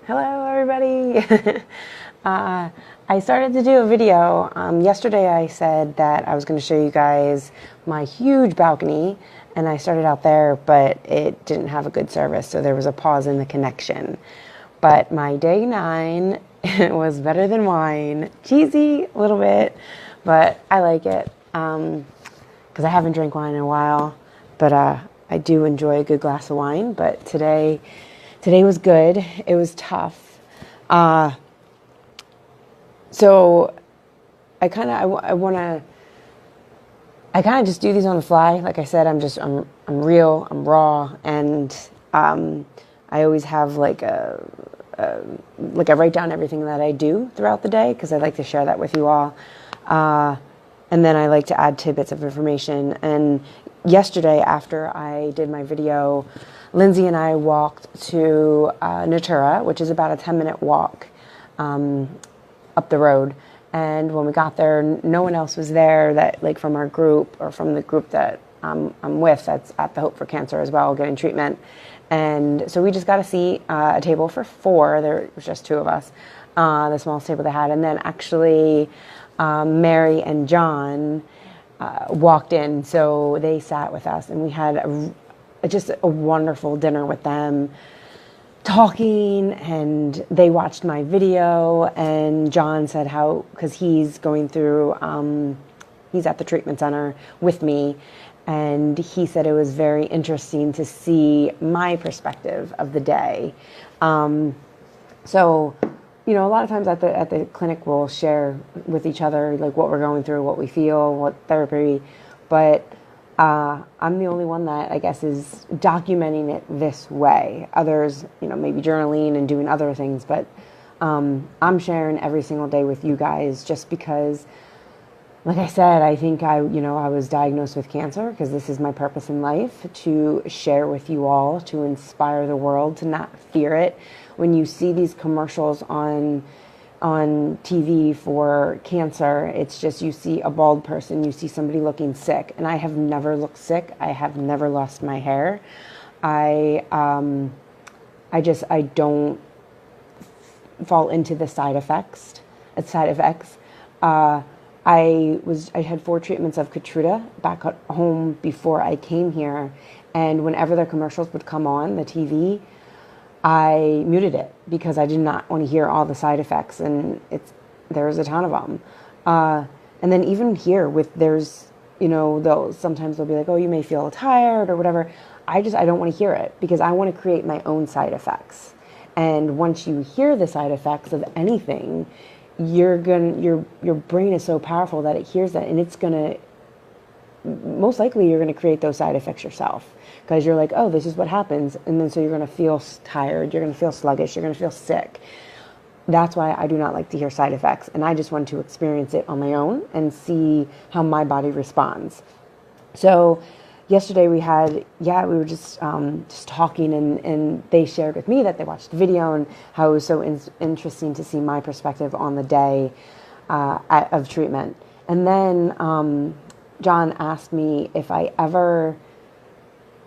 Hello, everybody. I started to do a video. Yesterday I said that I was going to show you guys my huge balcony, and I started out there, but it didn't have a good service, so there was a pause in the connection. But my day 9 was better than wine. Cheesy, a little bit, but I like it because I haven't drank wine in a while, but I do enjoy a good glass of wine, but Today was good. It was tough. So I kind of just do these on the fly. Like I said, I'm real, I'm raw, and I always have like I write down everything that I do throughout the day because I like to share that with you all. And then I like to add tidbits of information. And yesterday, after I did my video, Lindsay and I walked to Natura, which is about a 10-minute walk up the road. And when we got there, no one else was there that, like, from our group or from the group that I'm with that's at the Hope for Cancer as well, getting treatment. And so we just got a seat, a table for 4. There was just 2 of us, the smallest table they had. And then actually Mary and John walked in, so they sat with us, and we had just a wonderful dinner with them, talking, and they watched my video. And John said how, because he's going through, he's at the treatment center with me, and he said it was very interesting to see my perspective of the day. So, you know, a lot of times at the clinic we'll share with each other like what we're going through, what we feel, what therapy, but I'm the only one that I guess is documenting it this way. Others, you know, maybe journaling and doing other things, but I'm sharing every single day with you guys just because, like I said, I think I was diagnosed with cancer because this is my purpose in life, to share with you all, to inspire the world, to not fear it. When you see these commercials on TV for cancer, it's just, you see a bald person, you see somebody looking sick, and I have never looked sick. I have never lost my hair. I don't fall into the side effects. I had 4 treatments of Keytruda back at home before I came here, and whenever their commercials would come on the TV, I muted it because I did not want to hear all the side effects, and there's a ton of them. And then even here sometimes they'll be like, oh, you may feel tired or whatever. I don't want to hear it because I want to create my own side effects. And once you hear the side effects of anything, your brain is so powerful that it hears that, and it's gonna, most likely you're going to create those side effects yourself because you're like, oh, this is what happens. And then so you're going to feel tired, you're going to feel sluggish, you're going to feel sick. That's why I do not like to hear side effects. And I just want to experience it on my own and see how my body responds. So yesterday we were just talking, and they shared with me that they watched the video and how it was so interesting to see my perspective on the day of treatment. And then John asked me if I ever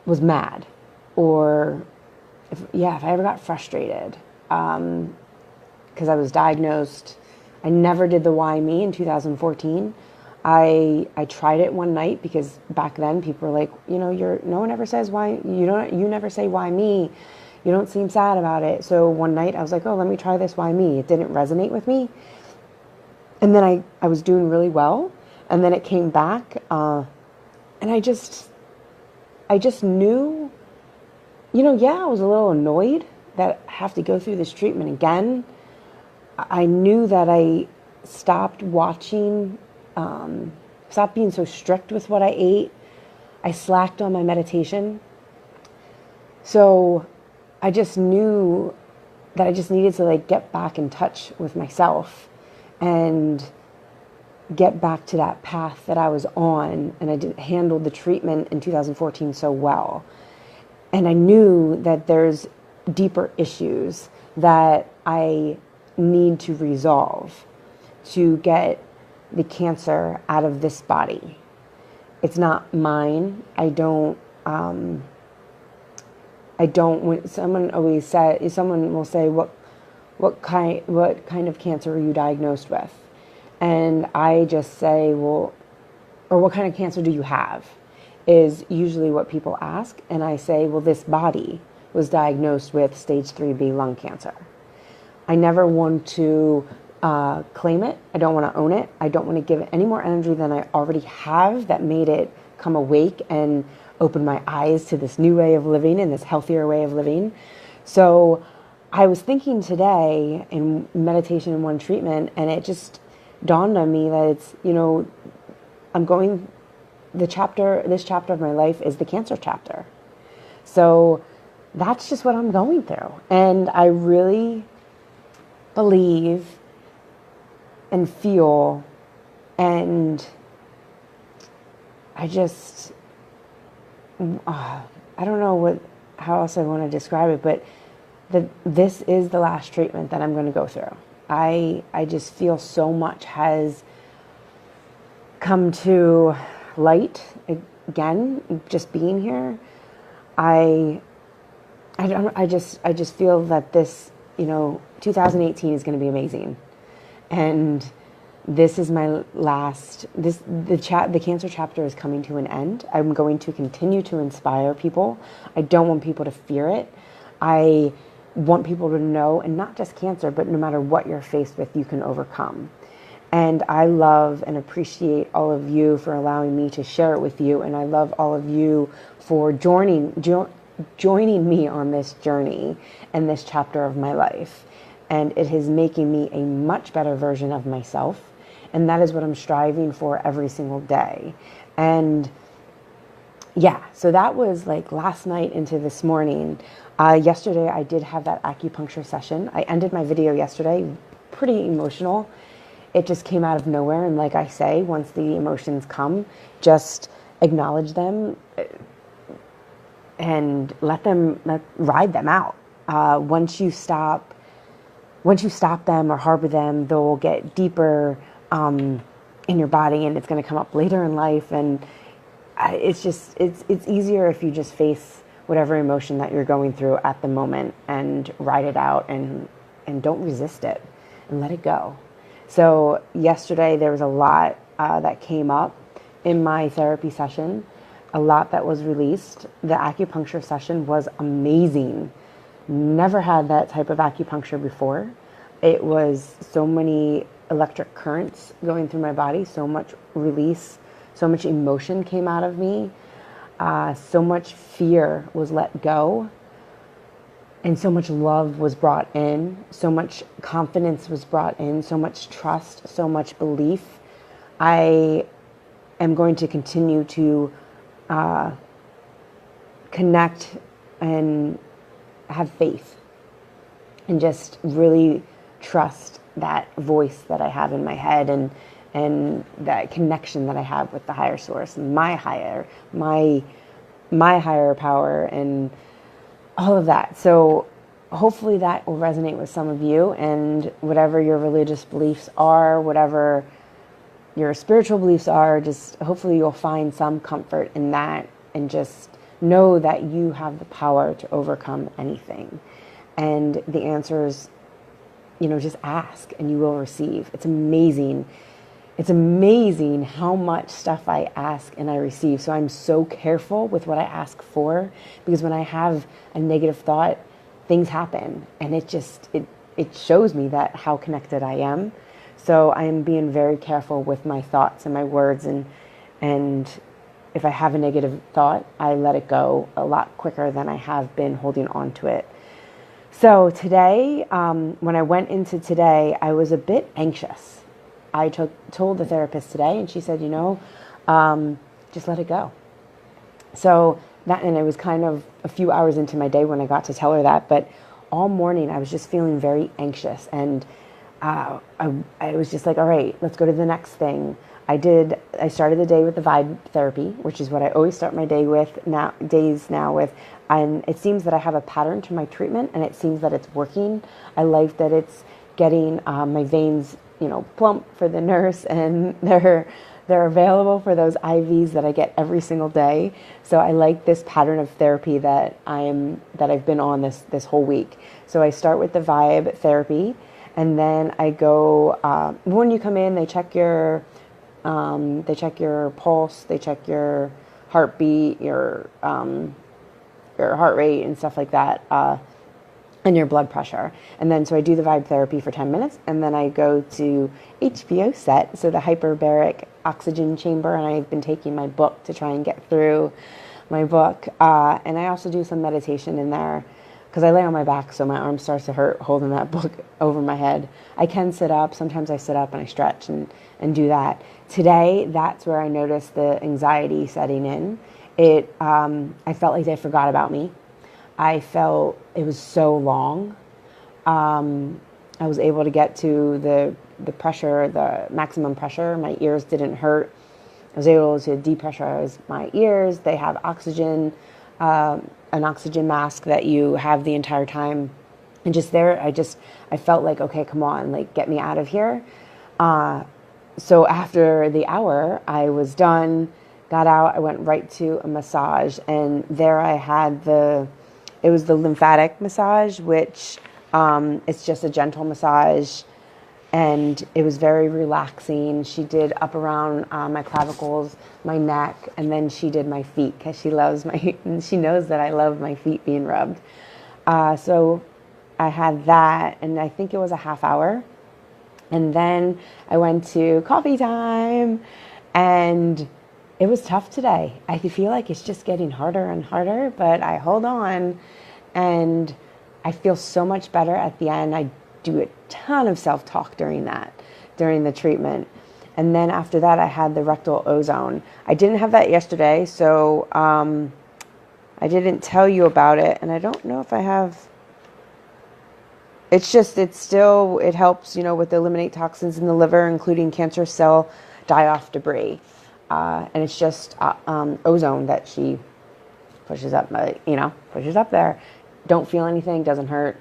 was mad, or if I ever got frustrated, because I was diagnosed. I never did the why me in 2014. I tried it one night because back then people were like, no one ever says why, you never say why me, you don't seem sad about it. So one night I was like, oh, let me try this why me. It didn't resonate with me, and then I was doing really well. And then it came back, and I just knew, I was a little annoyed that I have to go through this treatment again. I knew that I stopped watching, stopped being so strict with what I ate. I slacked on my meditation. So I just knew that I just needed to get back in touch with myself and get back to that path that I was on. And I handled the treatment in 2014 so well. And I knew that there's deeper issues that I need to resolve to get the cancer out of this body. It's not mine. Someone will say, what kind of cancer were you diagnosed with? And I just say, well, or what kind of cancer do you have? Is usually what people ask. And I say, well, this body was diagnosed with stage 3B lung cancer. I never want to claim it. I don't want to own it. I don't want to give it any more energy than I already have that made it come awake and open my eyes to this new way of living and this healthier way of living. So I was thinking today in meditation and one treatment, and it just dawned on me that it's, I'm going, this chapter of my life is the cancer chapter. So that's just what I'm going through. And I really believe and feel, and I just, I don't know how else I want to describe it, but this is the last treatment that I'm going to go through. I just feel so much has come to light again, just being here. I just feel that this, 2018 is going to be amazing. And this is my last, the cancer chapter is coming to an end. I'm going to continue to inspire people. I don't want people to fear it. I want people to know, and not just cancer, but no matter what you're faced with, you can overcome. And I love and appreciate all of you for allowing me to share it with you. And I love all of you for joining me on this journey and this chapter of my life. And it is making me a much better version of myself. And that is what I'm striving for every single day. And yeah, so that was like last night into this morning. Yesterday, I did have that acupuncture session. I ended my video yesterday pretty emotional. It just came out of nowhere. And like I say, once the emotions come, just acknowledge them and ride them out. Once you stop them or harbor them, they'll get deeper in your body, and it's going to come up later in life. And it's easier if you just face whatever emotion that you're going through at the moment and ride it out and don't resist it and let it go. So yesterday there was a lot that came up in my therapy session, a lot that was released. The acupuncture session was amazing. Never had that type of acupuncture before. It was so many electric currents going through my body, so much release, so much emotion came out of me. So much fear was let go, and so much love was brought in, so much confidence was brought in, so much trust, so much belief. I am going to continue to connect and have faith and just really trust that voice that I have in my head and that connection that I have with the higher source, my higher power, and all of that. So hopefully that will resonate with some of you, and whatever your religious beliefs are, whatever your spiritual beliefs are, just hopefully you'll find some comfort in that, and just know that you have the power to overcome anything. And the answer is, just ask and you will receive. It's amazing. It's amazing how much stuff I ask and I receive. So I'm so careful with what I ask for, because when I have a negative thought, things happen, and it shows me that how connected I am. So I am being very careful with my thoughts and my words, and if I have a negative thought, I let it go a lot quicker than I have been holding on to it. So today, when I went into today, I was a bit anxious. I told the therapist today, and she said, just let it go. So and it was kind of a few hours into my day when I got to tell her that, but all morning I was just feeling very anxious, and I was just like, all right, let's go to the next thing. I started the day with the vibe therapy, which is what I always start my days with. And it seems that I have a pattern to my treatment, and it seems that it's working. I like that it's getting my veins, plump for the nurse, and they're they're available for those IVs that I get every single day. So I like this pattern of therapy that I've been on this whole week. So I start with the vibe therapy, and then I go, when you come in, they check your pulse, they check your heartbeat, your heart rate and stuff like that, and your blood pressure. And then, so I do the vibe therapy for 10 minutes, and then I go to HVO set, so the hyperbaric oxygen chamber, and I've been taking my book to try and get through my book. And I also do some meditation in there, because I lay on my back, so my arm starts to hurt holding that book over my head. I can sit up. Sometimes I sit up and I stretch and do that. Today, that's where I noticed the anxiety setting in. I felt like they forgot about me. I felt it was so long. I was able to get to the pressure, the maximum pressure. My ears didn't hurt. I was able to depressurize my ears. They have oxygen, an oxygen mask that you have the entire time. And just there, I felt like, okay, come on, like, get me out of here. So after the hour, I was done, got out, I went right to a massage, and there I had it was the lymphatic massage, which it's just a gentle massage, and it was very relaxing. She did up around my clavicles, my neck, and then she did my feet, because she knows that I love my feet being rubbed. So I had that, and I think it was a half hour. And then I went to coffee time, and it was tough today. I feel like it's just getting harder and harder, but I hold on, and I feel so much better at the end. I do a ton of self-talk during the treatment. And then after that, I had the rectal ozone. I didn't have that yesterday, so I didn't tell you about it, and I don't know if I have. It helps, with eliminate toxins in the liver, including cancer cell die-off debris. And it's just ozone that she pushes up, pushes up there. Don't feel anything, doesn't hurt.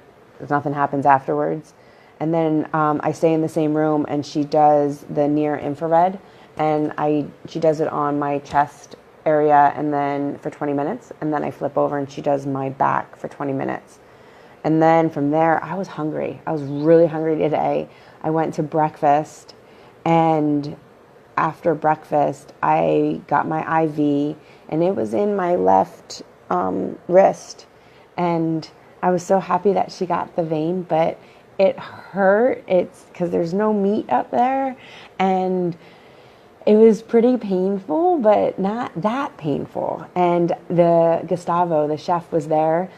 Nothing happens afterwards. And then I stay in the same room, and she does the near infrared, and she does it on my chest area, and then for 20 minutes, and then I flip over and she does my back for 20 minutes. And then from there, I was hungry. I was really hungry today. I went to breakfast, and after breakfast, I got my IV, and it was in my left wrist. And I was so happy that she got the vein, but it hurt. It's because there's no meat up there, and it was pretty painful, but not that painful. And Gustavo, the chef, was there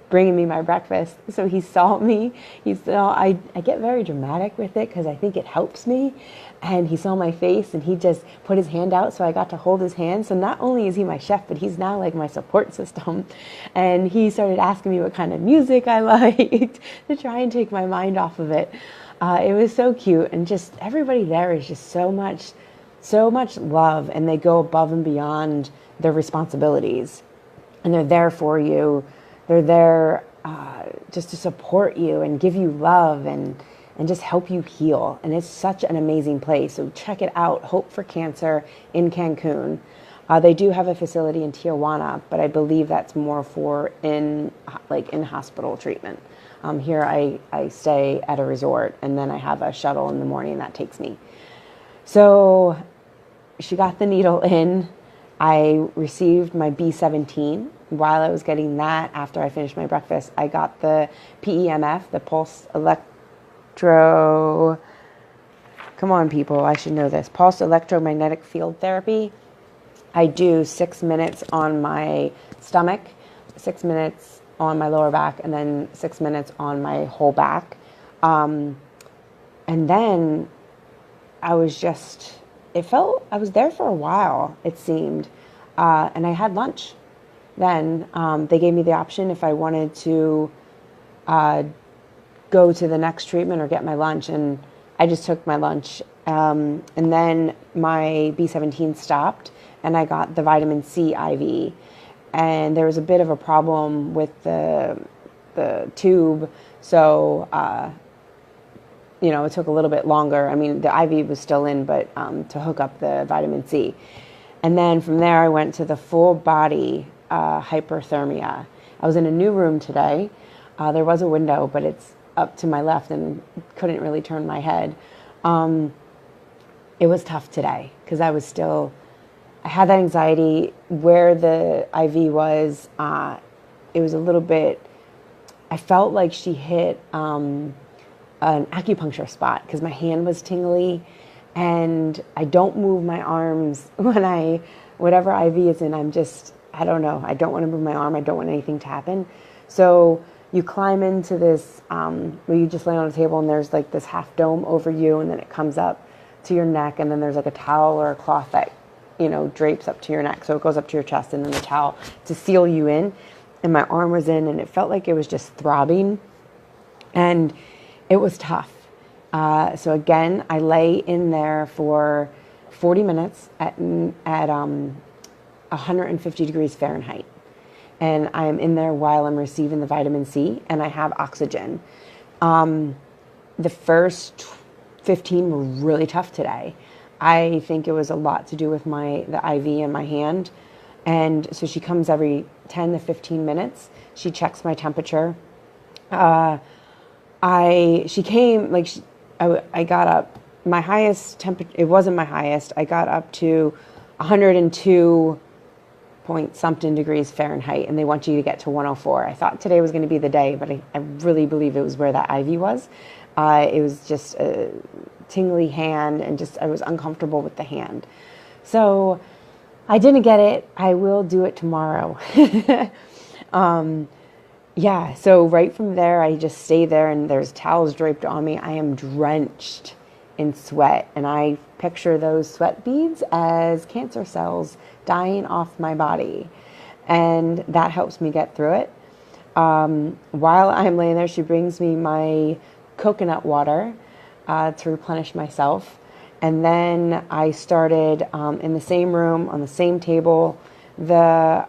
bringing me my breakfast. So he saw me. I get very dramatic with it because I think it helps me. And he saw my face, and he just put his hand out, so I got to hold his hand. So not only is he my chef, but he's now like my support system. And he started asking me what kind of music I liked to try and take my mind off of it. It was so cute, and just everybody there is just so much love, and they go above and beyond their responsibilities, and they're there for you. They're there just to support you and give you love and just help you heal. And it's such an amazing place. So check it out. Hope for Cancer in Cancun. They do have a facility in Tijuana, but I believe that's more for in hospital treatment. Here I stay at a resort, and then I have a shuttle in the morning that takes me. So she got the needle in. I received my B17. While I was getting that, after I finished my breakfast, I got the PEMF, the pulse electro. Come on, people, I should know this. Pulse electromagnetic field therapy. I do 6 minutes on my stomach, 6 minutes on my lower back, and then 6 minutes on my whole back. And then I was there for a while, it seemed. And I had lunch. Then they gave me the option if I wanted to go to the next treatment or get my lunch, and I just took my lunch. And then my B17 stopped, and I got the vitamin C IV. And there was a bit of a problem with the tube, so it took a little bit longer. I mean, the IV was still in, but to hook up the vitamin C. And then from there, I went to the full body hyperthermia. I was in a new room today. There was a window, but it's up to my left and couldn't really turn my head. It was tough today because I had that anxiety where the IV was. It was a little bit, I felt like she hit an acupuncture spot because my hand was tingly, and I don't move my arms when whatever IV is in, I don't know. I don't want to move my arm. I don't want anything to happen. So you climb into this, where you just lay on a table and there's like this half dome over you, and then it comes up to your neck, and then there's like a towel or a cloth that, drapes up to your neck. So it goes up to your chest, and then the towel to seal you in. And my arm was in, and it felt like it was just throbbing, and it was tough. So again, I lay in there for 40 minutes at 150 degrees Fahrenheit. And I am in there while I'm receiving the vitamin C, and I have oxygen. The first 15 were really tough today. I think it was a lot to do with the IV in my hand. And so she comes every 10 to 15 minutes. She checks my temperature. I got up, my highest temperature, it wasn't my highest. I got up to 102 point something degrees Fahrenheit, and they want you to get to 104. I thought today was going to be the day, but I really believe it was where that IV was. It was just a tingly hand, and I was uncomfortable with the hand. So I didn't get it. I will do it tomorrow. So right from there, I just stay there, and there's towels draped on me. I am drenched in sweat, and I picture those sweat beads as cancer cells dying off my body, and that helps me get through it. While I'm laying there, she brings me my coconut water to replenish myself. And then I started in the same room, on the same table, the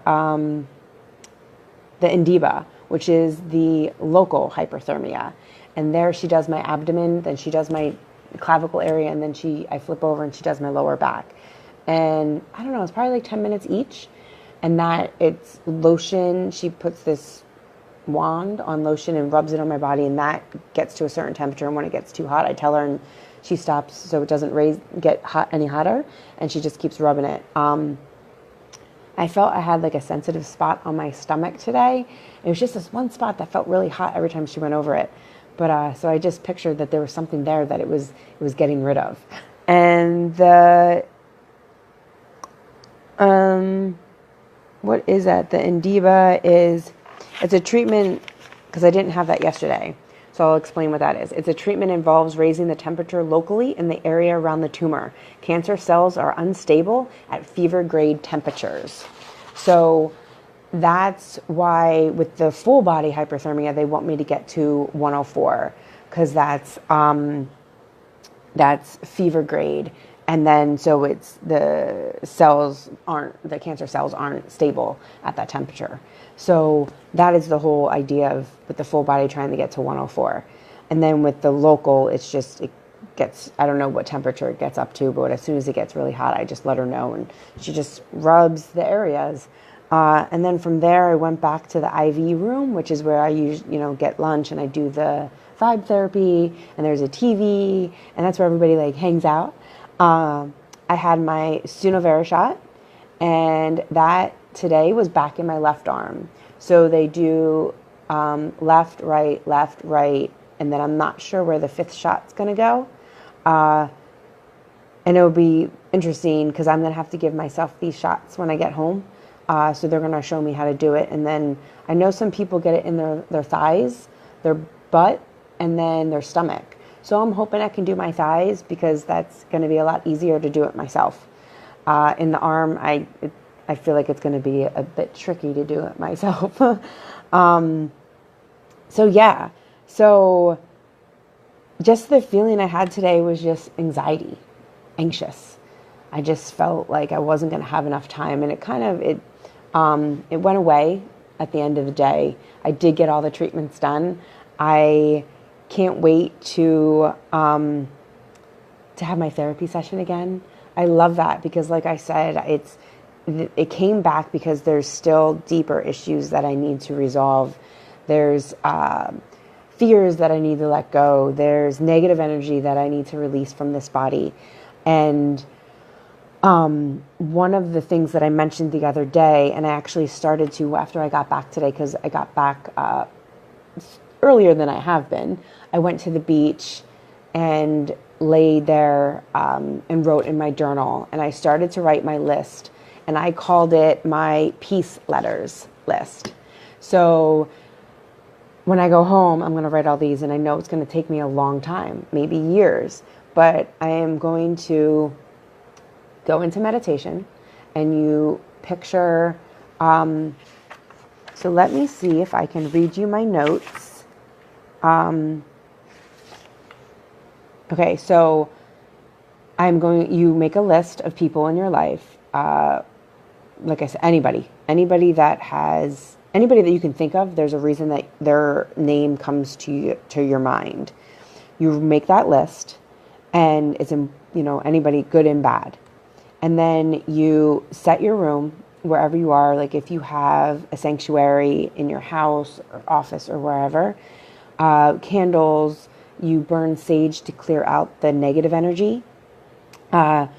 Indiba, which is the local hyperthermia. And there she does my abdomen, then she does my clavicle area, and then I flip over and she does my lower back. And I don't know, it's probably like 10 minutes each. And that it's lotion. She puts this wand on lotion and rubs it on my body, and that gets to a certain temperature. And when it gets too hot, I tell her, and she stops so it doesn't get hot any hotter, and she just keeps rubbing it. I felt I had like a sensitive spot on my stomach today. It was just this one spot that felt really hot every time she went over it. But so I just pictured that there was something there that it was getting rid of. And what is that? The Indiba it's a treatment, because I didn't have that yesterday. So I'll explain what that is. It's a treatment involves raising the temperature locally in the area around the tumor. Cancer cells are unstable at fever grade temperatures. So that's why with the full body hyperthermia, they want me to get to 104, because that's fever grade. And then so it's the cancer cells aren't stable at that temperature. So that is the whole idea of with the full body trying to get to 104. And then with the local, it gets, I don't know what temperature it gets up to, but as soon as it gets really hot, I just let her know, and she just rubs the areas. And then from there, I went back to the IV room, which is where I usually, get lunch, and I do the vibe therapy, and there's a TV, and that's where everybody like hangs out. I had my Sunovera shot, and that today was back in my left arm. So they do left, right, and then I'm not sure where the fifth shot's going to go. And it'll be interesting because I'm going to have to give myself these shots when I get home. So they're going to show me how to do it. And then I know some people get it in their thighs, their butt, and then their stomach. So I'm hoping I can do my thighs because that's going to be a lot easier to do it myself. In the arm, I feel like it's going to be a bit tricky to do it myself. So just the feeling I had today was just anxious. I just felt like I wasn't going to have enough time, and it went away at the end of the day. I did get all the treatments done. I can't wait to have my therapy session again. I love that because, like I said, it came back because there's still deeper issues that I need to resolve. There's fears that I need to let go. There's negative energy that I need to release from this body. And one of the things that I mentioned the other day, and I actually started to after I got back today, because I got back earlier than I have been, I went to the beach and laid there and wrote in my journal. And I started to write my list. And I called it my peace letters list. So when I go home, I'm going to write all these. And I know it's going to take me a long time, maybe years. But I am going to go into meditation. And you picture... so let me see if I can read you my notes. Okay, so you make a list of people in your life. Like I said, anybody that you can think of, there's a reason that their name comes to your mind. You make that list, and it's anybody good and bad. And then you set your room wherever you are, like if you have a sanctuary in your house or office or wherever, candles, you burn sage to clear out the negative energy. And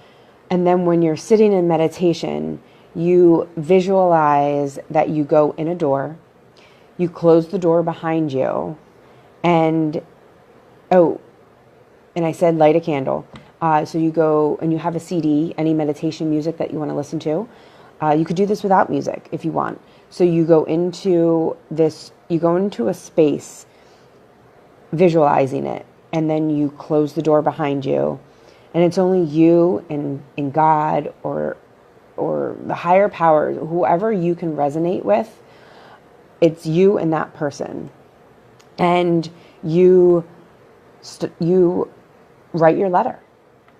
then when you're sitting in meditation, you visualize that you go in a door, you close the door behind you, and I said light a candle. So you go and you have a CD, any meditation music that you want to listen to. You could do this without music if you want. So you go into a space visualizing it, and then you close the door behind you, and it's only you and God or the higher power, whoever you can resonate with. It's you and that person, and you write your letter.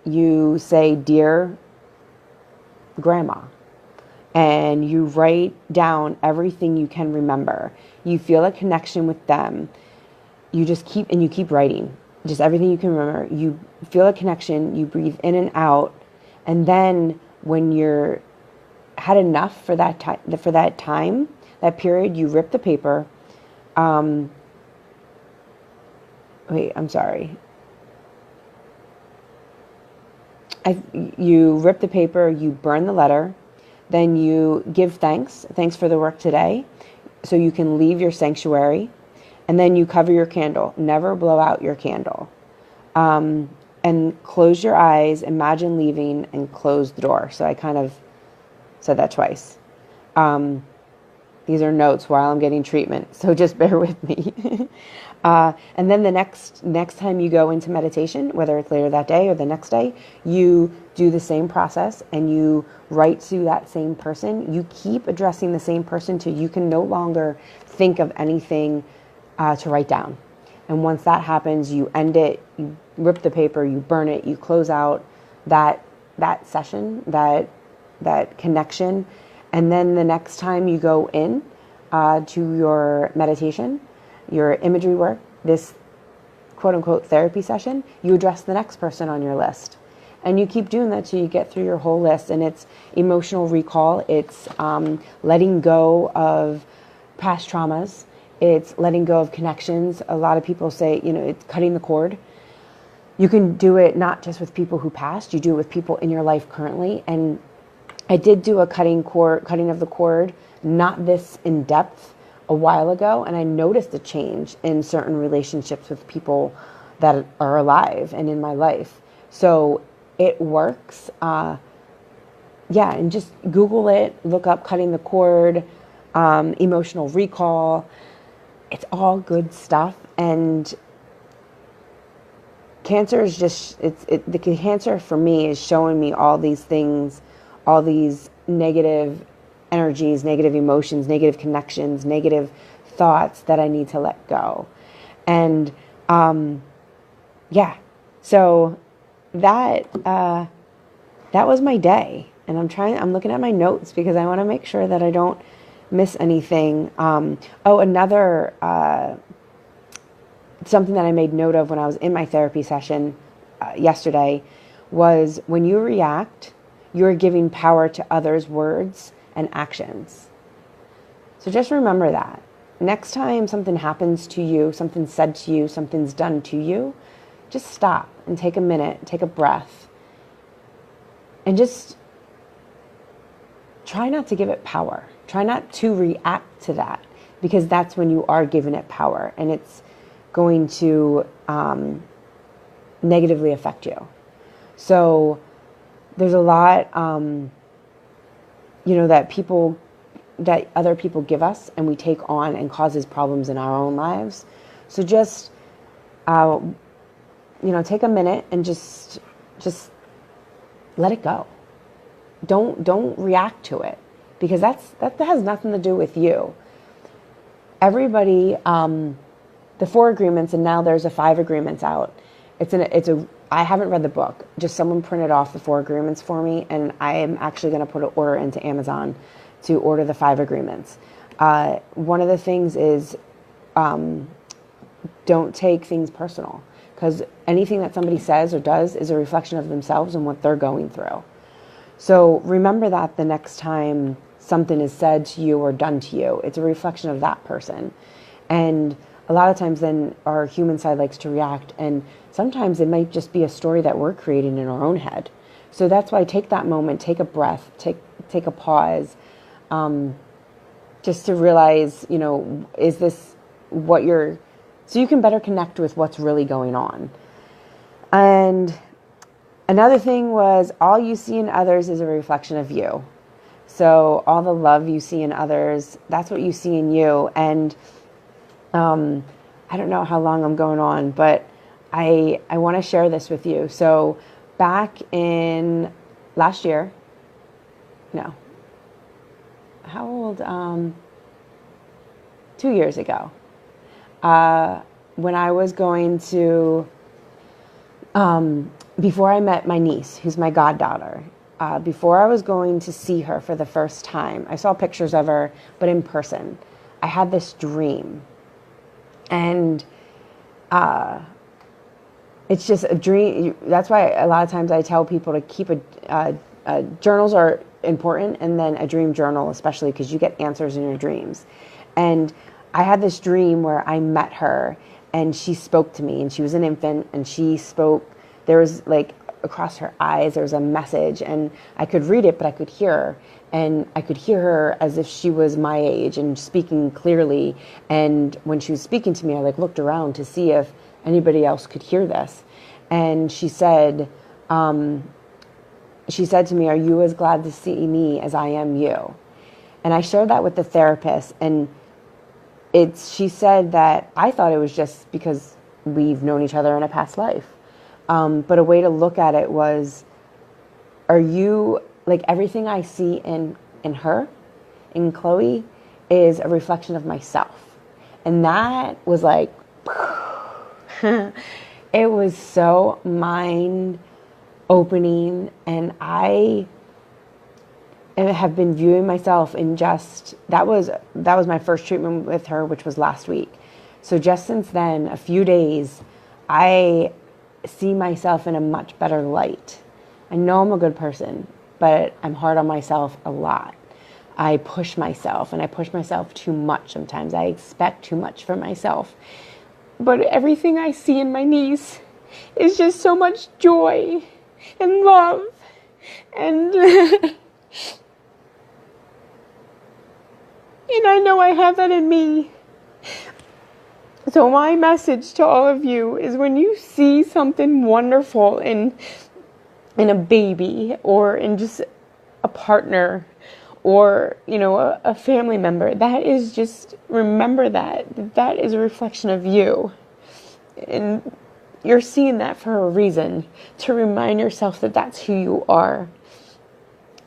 You say, "Dear Grandma," and you write down everything you can remember. You feel a connection with them. You just keep writing, just everything you can remember. You feel a connection, you breathe in and out. And then when you're had enough for that time, that period, you rip the paper. Wait, I'm sorry. You rip the paper, you burn the letter, then you give thanks for the work today, so you can leave your sanctuary. And then you cover your candle. Never blow out your candle. And close your eyes, imagine leaving, and close the door. So I kind of said that twice. These are notes while I'm getting treatment, so just bear with me. And then the next time you go into meditation, whether it's later that day or the next day, you do the same process and you write to that same person. You keep addressing the same person till you can no longer think of anything to write down. And once that happens, you end it, you rip the paper, you burn it, you close out that session, that connection. And then the next time you go in to your meditation, your imagery work, this quote unquote therapy session, you address the next person on your list. And you keep doing that till you get through your whole list. And it's emotional recall. It's letting go of past traumas. It's letting go of connections. A lot of people say, it's cutting the cord. You can do it not just with people who passed, you do it with people in your life currently. And I did do a cutting of the cord, not this in depth, a while ago, and I noticed a change in certain relationships with people that are alive and in my life. So it works. And just Google it, look up cutting the cord, emotional recall. It's all good stuff. And cancer is the cancer for me is showing me all these things, all these negative energies, negative emotions, negative connections, negative thoughts that I need to let go. And so that was my day. And I'm looking at my notes because I want to make sure that I don't miss anything. Another something that I made note of when I was in my therapy session yesterday was when you react, you're giving power to others' words and actions. So just remember that. Next time something happens to you, something's said to you, something's done to you, just stop and take a minute, take a breath, and just try not to give it power. Try not to react to that, because that's when you are giving it power, and it's going to negatively affect you. So there's a lot, that other people give us and we take on and causes problems in our own lives. So just, take a minute and just let it go. Don't react to it, because that has nothing to do with you. Everybody, the 4 agreements, and now there's a 5 agreements out. I haven't read the book. Just someone printed off the 4 agreements for me, and I am actually going to put an order into Amazon to order the 5 agreements. One of the things is, don't take things personal, because anything that somebody says or does is a reflection of themselves and what they're going through. So remember that the next time something is said to you or done to you, it's a reflection of that person. And a lot of times then our human side likes to react, and sometimes it might just be a story that we're creating in our own head. So that's why take that moment, take a breath, take a pause, just to realize, is this what so you can better connect with what's really going on. And another thing was, all you see in others is a reflection of you. So all the love you see in others, that's what you see in you. And I don't know how long I'm going on, but I want to share this with you. So back in last year, how old? 2 years ago, when I was going to, before I met my niece, who's my goddaughter, before I was going to see her for the first time, I saw pictures of her, but in person, I had this dream. And it's just a dream. That's why a lot of times I tell people to keep journals are important, and then a dream journal, especially because you get answers in your dreams. And I had this dream where I met her, and she spoke to me, and she was an infant, and she spoke. There was across her eyes, there was a message, and I could read it, but I could hear her. And I could hear her as if she was my age and speaking clearly. And when she was speaking to me, I looked around to see if anybody else could hear this. And she said to me, "Are you as glad to see me as I am you?" And I shared that with the therapist. And she said that I thought it was just because we've known each other in a past life. But a way to look at it was, are you, everything I see in her, in Chloe, is a reflection of myself. And that was it was so mind opening. And I have been viewing myself in that was my first treatment with her, which was last week. So just since then, a few days, I see myself in a much better light. I know I'm a good person, but I'm hard on myself a lot. I push myself, and I push myself too much sometimes. I expect too much from myself. But everything I see in my niece is just so much joy and love. And and I know I have that in me. So my message to all of you is, when you see something wonderful in a baby, or in just a partner, or, a family member, that is just, remember that is a reflection of you. And you're seeing that for a reason, to remind yourself that that's who you are.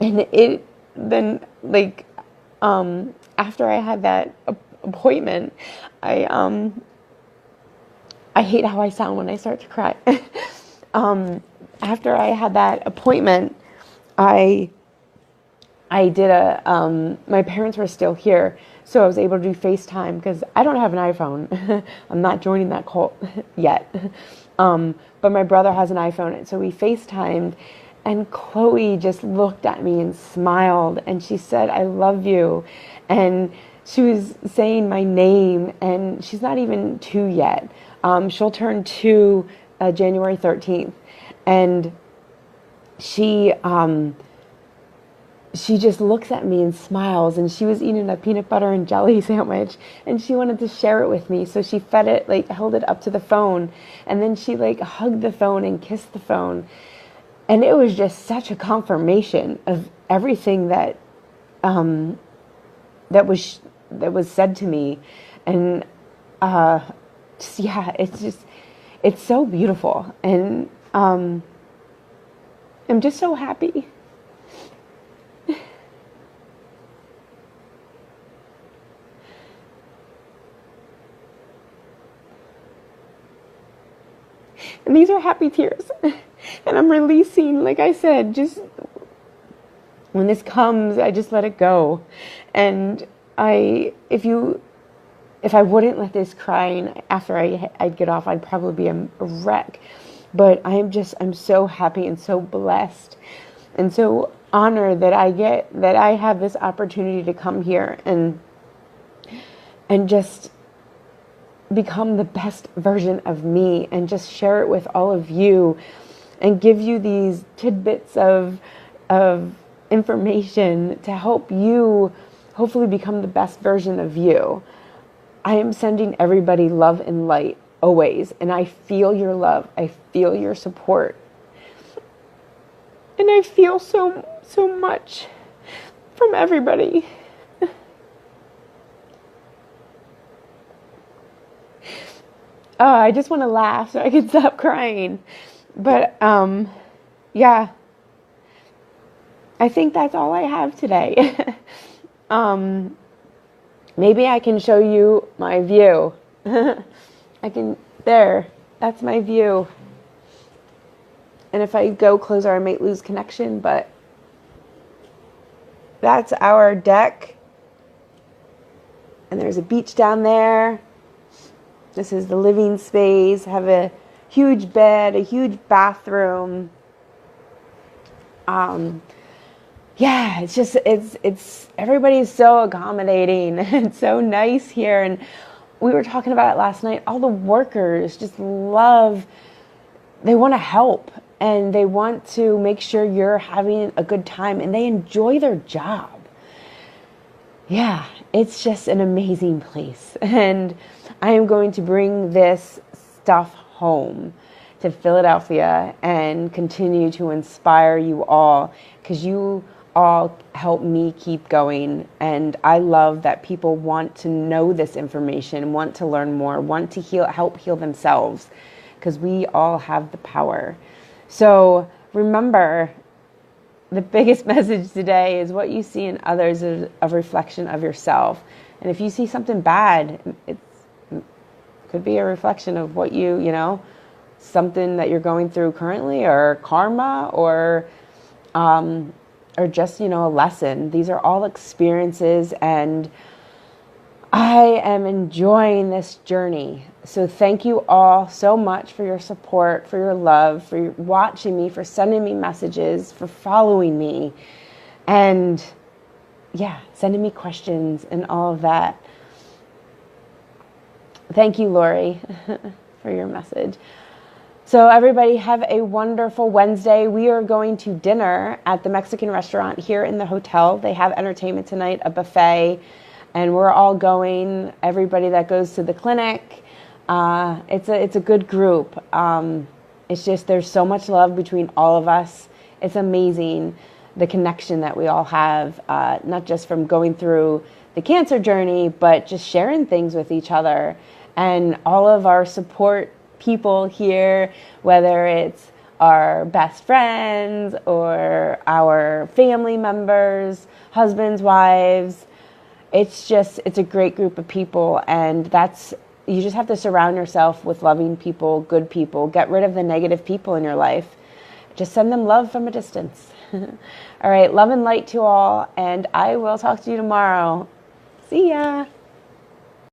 And after I had that appointment, I hate how I sound when I start to cry. After I had that appointment, I did my parents were still here, So I was able to do FaceTime because I don't have an iPhone. I'm not joining that cult yet. But my brother has an iPhone, and so we FaceTimed, and Chloe just looked at me and smiled, and she said, "I love you." And she was saying my name, and she's not even 2 yet. She'll turn 2 January 13th. And she just looks at me and smiles, and she was eating a peanut butter and jelly sandwich, and she wanted to share it with me. So she fed it, like held it up to the phone, and then she like hugged the phone and kissed the phone. And it was just such a confirmation of everything that that was said to me. And it's so beautiful, and I'm just so happy. And these are happy tears. And I'm releasing, like I said, just when this comes, I just let it go. And if I wouldn't let this crying after I'd get off, I'd probably be a wreck. But I'm so happy and so blessed and so honored that I have this opportunity to come here and just become the best version of me, and just share it with all of you, and give you these tidbits of information to help you hopefully become the best version of you. I am sending everybody love and light always, and I feel your love. I feel your support. And I feel so much from everybody. I just want to laugh so I can stop crying. But, yeah. I think that's all I have today. Maybe I can show you my view. That's my view. And if I go closer, I might lose connection, but that's our deck. And there's a beach down there. This is the living space. I have a huge bed, a huge bathroom. Yeah, it's everybody's so accommodating. It's so nice here. And we were talking about it last night. All the workers just they want to help, and they want to make sure you're having a good time, and they enjoy their job. Yeah, it's just an amazing place. And I am going to bring this stuff home to Philadelphia and continue to inspire you all, because you all help me keep going. And I love that people want to know this information, want to learn more, want to help heal themselves, because we all have the power. So remember, the biggest message today is what you see in others is a reflection of yourself. And if you see something bad, it could be a reflection of what something that you're going through currently, or karma, or just, a lesson. These are all experiences, and I am enjoying this journey. So thank you all so much for your support, for your love, for watching me, for sending me messages, for following me, and sending me questions and all of that. Thank you, Lori, for your message. So everybody have a wonderful Wednesday. We are going to dinner at the Mexican restaurant here in the hotel. They have entertainment tonight, a buffet, and we're all going. Everybody that goes to the clinic. It's a good group. It's just there's so much love between all of us. It's amazing the connection that we all have, not just from going through the cancer journey, but just sharing things with each other. And all of our support people here, whether it's our best friends or our family members, husbands, wives, it's a great group of people. And you just have to surround yourself with loving people, good people. Get rid of the negative people in your life. Just send them love from a distance. All right, love and light to all, and I will talk to you tomorrow. See ya.